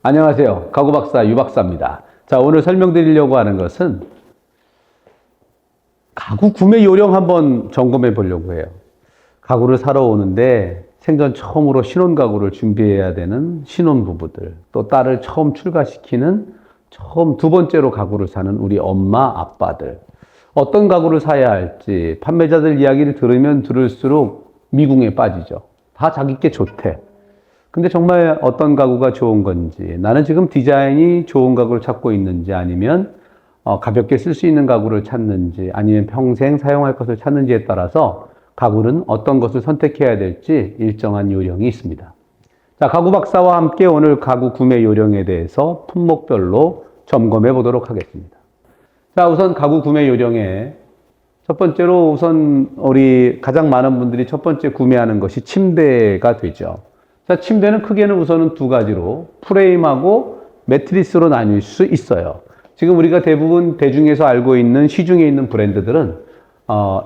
안녕하세요. 가구박사 유박사입니다. 자, 오늘 설명드리려고 하는 것은 가구 구매 요령 한번 점검해 보려고 해요. 가구를 사러 오는데 생전 처음으로 신혼가구를 준비해야 되는 신혼부부들, 또 딸을 처음 출가시키는 처음 두 번째로 가구를 사는 우리 엄마, 아빠들. 어떤 가구를 사야 할지 판매자들 이야기를 들으면 들을수록 미궁에 빠지죠. 다 자기께 좋대. 근데 정말 어떤 가구가 좋은 건지, 나는 지금 디자인이 좋은 가구를 찾고 있는지, 아니면 가볍게 쓸 수 있는 가구를 찾는지, 아니면 평생 사용할 것을 찾는지에 따라서 가구는 어떤 것을 선택해야 될지 일정한 요령이 있습니다. 자, 가구 박사와 함께 오늘 가구 구매 요령에 대해서 품목별로 점검해 보도록 하겠습니다. 자, 우선 가구 구매 요령에 첫 번째로 우선 우리 가장 많은 분들이 첫 번째 구매하는 것이 침대가 되죠. 자, 침대는 크게는 우선은 두 가지로 프레임하고 매트리스로 나뉠 수 있어요. 지금 우리가 대부분 대중에서 알고 있는 시중에 있는 브랜드들은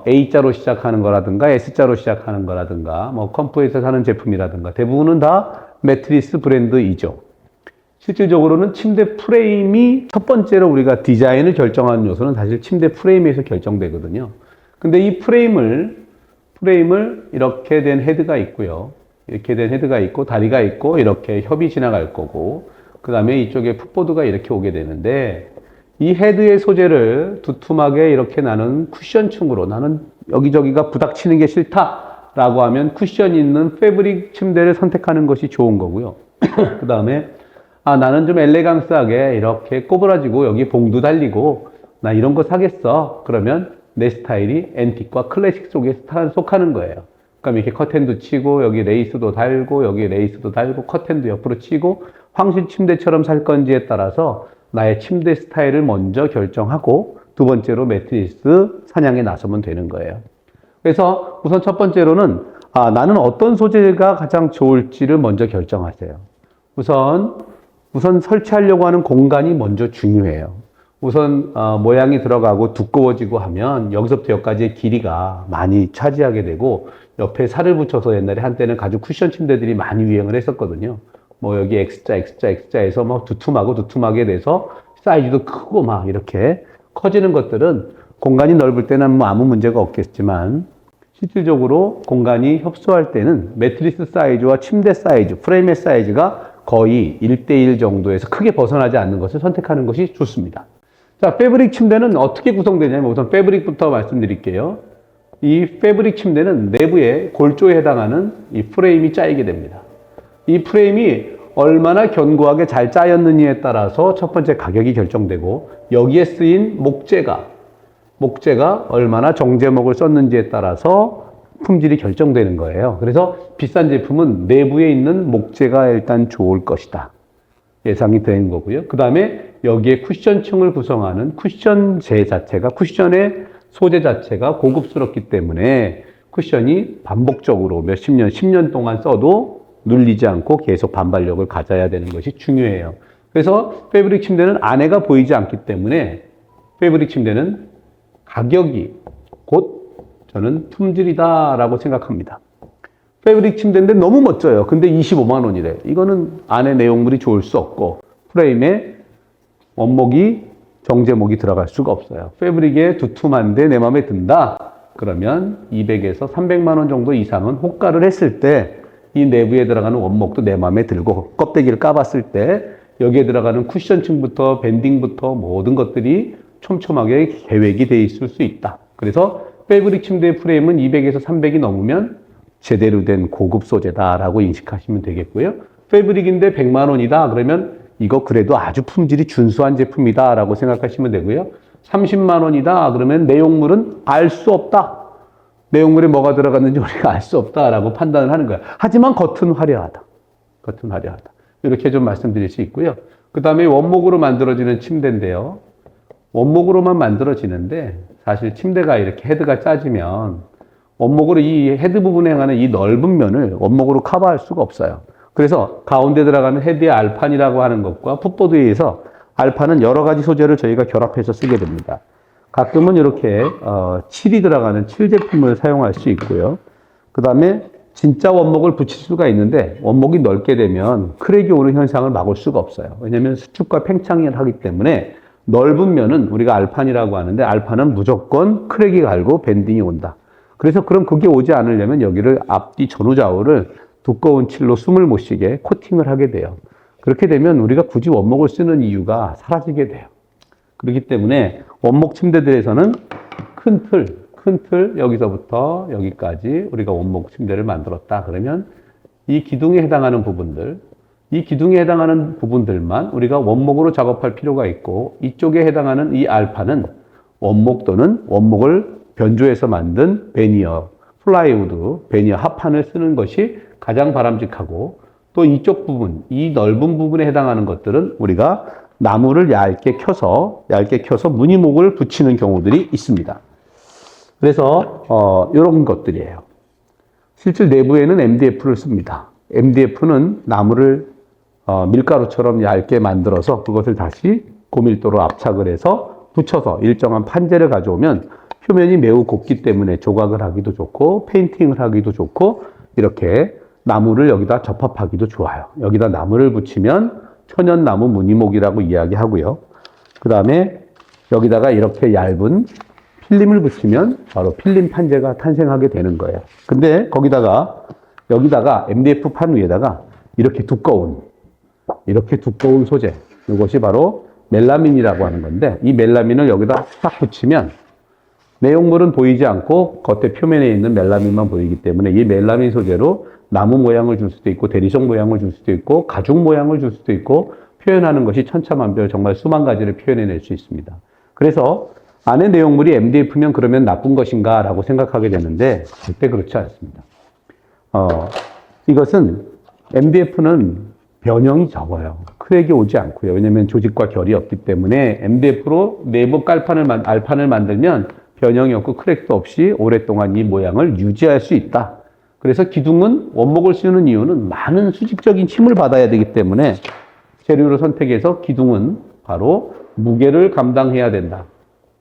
A자로 시작하는 거라든가 S자로 시작하는 거라든가 뭐 컴포에서 사는 제품이라든가 대부분은 다 매트리스 브랜드이죠. 실질적으로는 침대 프레임이 첫 번째로 우리가 디자인을 결정하는 요소는 사실 침대 프레임에서 결정되거든요. 근데 이 프레임을 이렇게 된 헤드가 있고요. 이렇게 된 헤드가 있고 다리가 있고 이렇게 협이 지나갈 거고, 그 다음에 이쪽에 풋보드가 이렇게 오게 되는데, 이 헤드의 소재를 두툼하게 이렇게 나는 쿠션층으로, 나는 여기저기가 부닥치는 게 싫다라고 하면 쿠션 있는 패브릭 침대를 선택하는 것이 좋은 거고요. 그 다음에 나는 좀 엘레강스하게 이렇게 꼬부라지고 여기 봉도 달리고 나 이런 거 사겠어. 그러면 내 스타일이 앤틱과 클래식 속에 속하는 거예요. 그럼 이렇게 커튼도 치고 여기 레이스도 달고 여기 레이스도 달고 커튼도 옆으로 치고 황실 침대처럼 살 건지에 따라서 나의 침대 스타일을 먼저 결정하고 두 번째로 매트리스 사냥에 나서면 되는 거예요. 그래서 우선 첫 번째로는 나는 어떤 소재가 가장 좋을지를 먼저 결정하세요. 우선 설치하려고 하는 공간이 먼저 중요해요. 우선 모양이 들어가고 두꺼워지고 하면 여기서부터 여기까지의 길이가 많이 차지하게 되고, 옆에 살을 붙여서 옛날에 한때는 가죽 쿠션 침대들이 많이 유행을 했었거든요. 뭐 여기 X자에서 막 두툼하게 돼서 사이즈도 크고 막 이렇게 커지는 것들은 공간이 넓을 때는 뭐 아무 문제가 없겠지만, 실질적으로 공간이 협소할 때는 매트리스 사이즈와 침대 사이즈, 프레임의 사이즈가 거의 1대1 정도에서 크게 벗어나지 않는 것을 선택하는 것이 좋습니다. 자, 패브릭 침대는 어떻게 구성되냐면 우선 패브릭부터 말씀드릴게요. 이 패브릭 침대는 내부에 골조에 해당하는 이 프레임이 짜이게 됩니다. 이 프레임이 얼마나 견고하게 잘 짜였느냐에 따라서 첫 번째 가격이 결정되고, 여기에 쓰인 목재가 얼마나 정제목을 썼는지에 따라서 품질이 결정되는 거예요. 그래서 비싼 제품은 내부에 있는 목재가 일단 좋을 것이다, 예상이 되는 거고요. 그 다음에 여기에 쿠션층을 구성하는 쿠션재 자체가, 쿠션의 소재 자체가 고급스럽기 때문에 쿠션이 반복적으로 몇십 년, 10년 동안 써도 눌리지 않고 계속 반발력을 가져야 되는 것이 중요해요. 그래서 패브릭 침대는 안에가 보이지 않기 때문에 패브릭 침대는 가격이 곧 저는 품질이다라고 생각합니다. 패브릭 침대인데 너무 멋져요. 근데 25만 원이래. 이거는 안에 내용물이 좋을 수 없고 프레임에 원목이 정제목이 들어갈 수가 없어요. 패브릭에 두툼한데 내 마음에 든다. 그러면 200에서 300만 원 정도 이상은 호가를 했을 때 이 내부에 들어가는 원목도 내 마음에 들고, 껍데기를 까봤을 때 여기에 들어가는 쿠션층부터 밴딩부터 모든 것들이 촘촘하게 계획이 돼 있을 수 있다. 그래서 패브릭 침대의 프레임은 200에서 300이 넘으면 제대로 된 고급 소재다라고 인식하시면 되겠고요. 패브릭인데 100만 원이다. 그러면 이거 그래도 아주 품질이 준수한 제품이다라고 생각하시면 되고요. 30만 원이다. 그러면 내용물은 알 수 없다. 내용물에 뭐가 들어갔는지 우리가 알 수 없다라고 판단을 하는 거야. 하지만 겉은 화려하다. 이렇게 좀 말씀드릴 수 있고요. 그 다음에 원목으로 만들어지는 침대인데요. 원목으로만 만들어지는데 사실 침대가 이렇게 헤드가 짜지면 원목으로 이 헤드 부분에 향하는 이 넓은 면을 원목으로 커버할 수가 없어요. 그래서 가운데 들어가는 헤드의 알판이라고 하는 것과 풋보드에 의해서, 알판은 여러 가지 소재를 저희가 결합해서 쓰게 됩니다. 가끔은 이렇게 칠이 들어가는 칠 제품을 사용할 수 있고요. 그 다음에 진짜 원목을 붙일 수가 있는데 원목이 넓게 되면 크랙이 오는 현상을 막을 수가 없어요. 왜냐하면 수축과 팽창을 하기 때문에 넓은 면은 우리가 알판이라고 하는데 알판은 무조건 크랙이 갈고 밴딩이 온다. 그래서 그럼 그게 오지 않으려면 여기를 앞뒤 전후좌우를 두꺼운 칠로 숨을 못 쉬게 코팅을 하게 돼요. 그렇게 되면 우리가 굳이 원목을 쓰는 이유가 사라지게 돼요. 그렇기 때문에 원목 침대들에서는 큰 틀 여기서부터 여기까지 우리가 원목 침대를 만들었다. 그러면 이 기둥에 해당하는 부분들, 이 기둥에 해당하는 부분들만 우리가 원목으로 작업할 필요가 있고 이쪽에 해당하는 이 알판은 원목 또는 원목을 변조해서 만든 베니어, 플라이우드, 베니어 합판을 쓰는 것이 가장 바람직하고 또 이쪽 부분, 이 넓은 부분에 해당하는 것들은 우리가 나무를 얇게 켜서 무늬목을 붙이는 경우들이 있습니다. 그래서 이런 것들이에요. 실제 내부에는 MDF를 씁니다. MDF는 나무를 밀가루처럼 얇게 만들어서 그것을 다시 고밀도로 압착을 해서 붙여서 일정한 판재를 가져오면 표면이 매우 곱기 때문에 조각을 하기도 좋고 페인팅을 하기도 좋고 이렇게 나무를 여기다 접합하기도 좋아요. 여기다 나무를 붙이면 천연나무 무늬목이라고 이야기하고요. 그 다음에 여기다가 이렇게 얇은 필름을 붙이면 바로 필름 판재가 탄생하게 되는 거예요. 근데 여기다가 MDF 판 위에다가 이렇게 두꺼운 소재, 이것이 바로 멜라민이라고 하는 건데 이 멜라민을 여기다 딱 붙이면 내용물은 보이지 않고 겉에 표면에 있는 멜라민만 보이기 때문에 이 멜라민 소재로 나무 모양을 줄 수도 있고 대리석 모양을 줄 수도 있고 가죽 모양을 줄 수도 있고 표현하는 것이 천차만별 정말 수만 가지를 표현해낼 수 있습니다. 그래서 안에 내용물이 MDF면 그러면 나쁜 것인가 라고 생각하게 되는데 절대 그렇지 않습니다. 이것은 MDF는 변형이 적어요. 크랙이 오지 않고요. 왜냐하면 조직과 결이 없기 때문에 MDF로 내부 알판을 만들면 변형이 없고 크랙도 없이 오랫동안 이 모양을 유지할 수 있다. 그래서 기둥은 원목을 쓰는 이유는 많은 수직적인 힘을 받아야 되기 때문에 재료를 선택해서 기둥은 바로 무게를 감당해야 된다.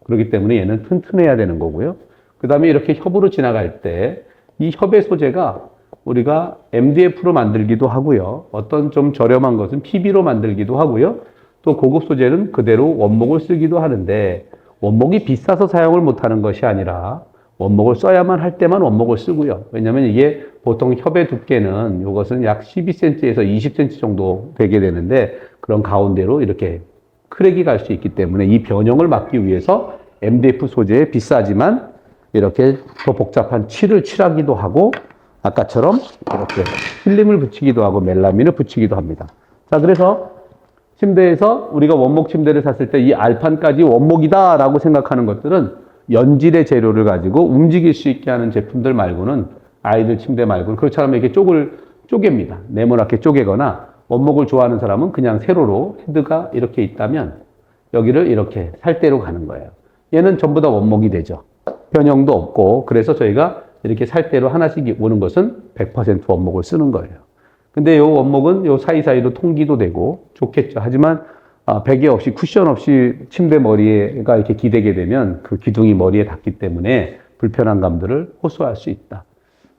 그렇기 때문에 얘는 튼튼해야 되는 거고요. 그 다음에 이렇게 협으로 지나갈 때 이 협의 소재가 우리가 MDF로 만들기도 하고요. 어떤 좀 저렴한 것은 PB로 만들기도 하고요. 또 고급 소재는 그대로 원목을 쓰기도 하는데 원목이 비싸서 사용을 못하는 것이 아니라 원목을 써야만 할 때만 원목을 쓰고요. 왜냐하면 이게 보통 협의 두께는 이것은 약 12cm에서 20cm 정도 되게 되는데 그런 가운데로 이렇게 크랙이 갈 수 있기 때문에 이 변형을 막기 위해서 MDF 소재에 비싸지만 이렇게 더 복잡한 칠을 칠하기도 하고 아까처럼 이렇게 필름을 붙이기도 하고 멜라민을 붙이기도 합니다. 자, 그래서 침대에서 우리가 원목 침대를 샀을 때 이 알판까지 원목이다 라고 생각하는 것들은 연질의 재료를 가지고 움직일 수 있게 하는 제품들 말고는 아이들 침대 말고는 그렇지 않으면 이렇게 쪼갭니다. 네모나게 쪼개거나 원목을 좋아하는 사람은 그냥 세로로 헤드가 이렇게 있다면 여기를 이렇게 살대로 가는 거예요. 얘는 전부 다 원목이 되죠. 변형도 없고 그래서 저희가 이렇게 살대로 하나씩 오는 것은 100% 원목을 쓰는 거예요. 근데 이 원목은 이 사이사이로 통기도 되고 좋겠죠. 하지만 베개 없이 쿠션 없이 침대 머리가 이렇게 기대게 되면 그 기둥이 머리에 닿기 때문에 불편한 감들을 호소할 수 있다.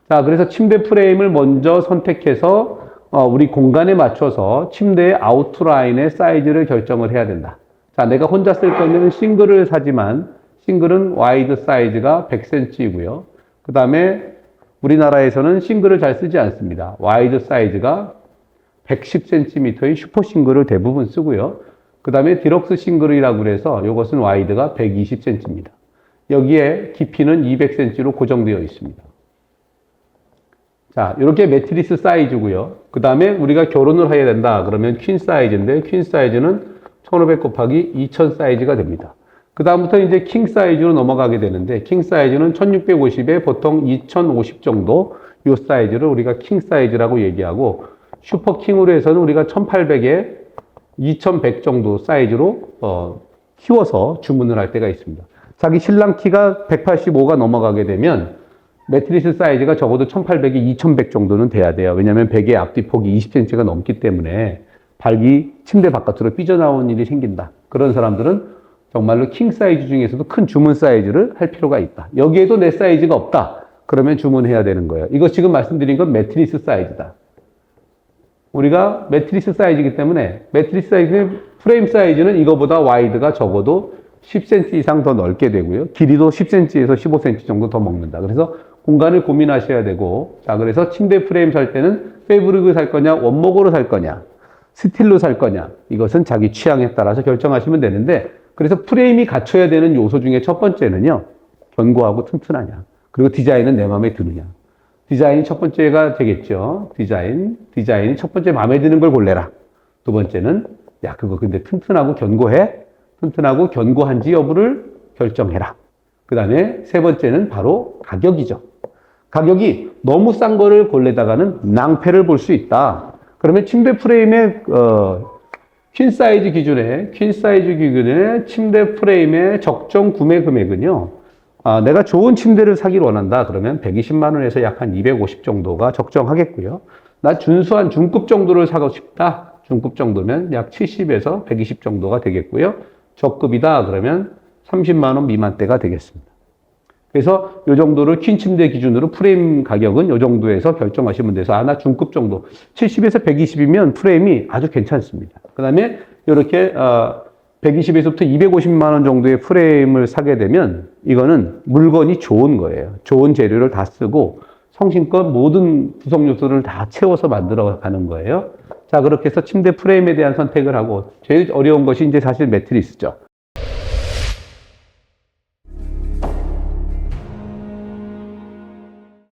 자, 그래서 침대 프레임을 먼저 선택해서 우리 공간에 맞춰서 침대의 아웃라인의 사이즈를 결정을 해야 된다. 자, 내가 혼자 쓸 거면 싱글을 사지만 싱글은 와이드 사이즈가 100cm이고요. 그 다음에 우리나라에서는 싱글을 잘 쓰지 않습니다. 와이드 사이즈가 110cm의 슈퍼 싱글을 대부분 쓰고요. 그 다음에 디럭스 싱글이라고 그래서 이것은 와이드가 120cm입니다. 여기에 깊이는 200cm로 고정되어 있습니다. 자, 이렇게 매트리스 사이즈고요. 그 다음에 우리가 결혼을 해야 된다. 그러면 퀸 사이즈인데 퀸 사이즈는 1500 곱하기 2000 사이즈가 됩니다. 그 다음부터 이제 킹 사이즈로 넘어가게 되는데 킹 사이즈는 1650에 보통 2050 정도 이 사이즈를 우리가 킹 사이즈라고 얘기하고 슈퍼 킹으로 해서는 우리가 1800에 2100 정도 사이즈로 키워서 주문을 할 때가 있습니다. 자기 신랑 키가 185가 넘어가게 되면 매트리스 사이즈가 적어도 1800에 2100 정도는 돼야 돼요. 왜냐하면 베개 앞뒤 폭이 20cm가 넘기 때문에 발기 침대 바깥으로 삐져나오는 일이 생긴다. 그런 사람들은 정말로 킹 사이즈 중에서도 큰 주문 사이즈를 할 필요가 있다. 여기에도 내 사이즈가 없다. 그러면 주문해야 되는 거예요. 이거 지금 말씀드린 건 매트리스 사이즈다. 우리가 매트리스 사이즈이기 때문에 매트리스 사이즈 프레임 사이즈는 이거보다 와이드가 적어도 10cm 이상 더 넓게 되고요. 길이도 10cm에서 15cm 정도 더 먹는다. 그래서 공간을 고민하셔야 되고, 자, 그래서 침대 프레임 살 때는 패브릭을 살 거냐, 원목으로 살 거냐, 스틸로 살 거냐, 이것은 자기 취향에 따라서 결정하시면 되는데, 그래서 프레임이 갖춰야 되는 요소 중에 첫 번째는요, 견고하고 튼튼하냐, 그리고 디자인은 내 마음에 드느냐. 디자인이 첫 번째가 되겠죠. 디자인이 첫 번째 마음에 드는 걸 골라라. 두 번째는, 야, 그거 근데 튼튼하고 견고해? 튼튼하고 견고한지 여부를 결정해라. 그 다음에 세 번째는 바로 가격이죠. 가격이 너무 싼 거를 골래다가는 낭패를 볼 수 있다. 그러면 침대 프레임의 퀸 사이즈 기준에 침대 프레임의 적정 구매 금액은요. 내가 좋은 침대를 사기를 원한다. 그러면 120만 원에서 약 한 250 정도가 적정하겠고요. 나 준수한 중급 정도를 사고 싶다. 중급 정도면 약 70에서 120 정도가 되겠고요. 저급이다. 그러면 30만 원 미만대가 되겠습니다. 그래서 이 정도를 퀸 침대 기준으로 프레임 가격은 이 정도에서 결정하시면 돼서 나 중급 정도 70에서 120이면 프레임이 아주 괜찮습니다. 그 다음에 이렇게 120에서부터 250만 원 정도의 프레임을 사게 되면 이거는 물건이 좋은 거예요. 좋은 재료를 다 쓰고 성심껏 모든 구성 요소를 다 채워서 만들어 가는 거예요. 자, 그렇게 해서 침대 프레임에 대한 선택을 하고 제일 어려운 것이 이제 사실 매트리스죠.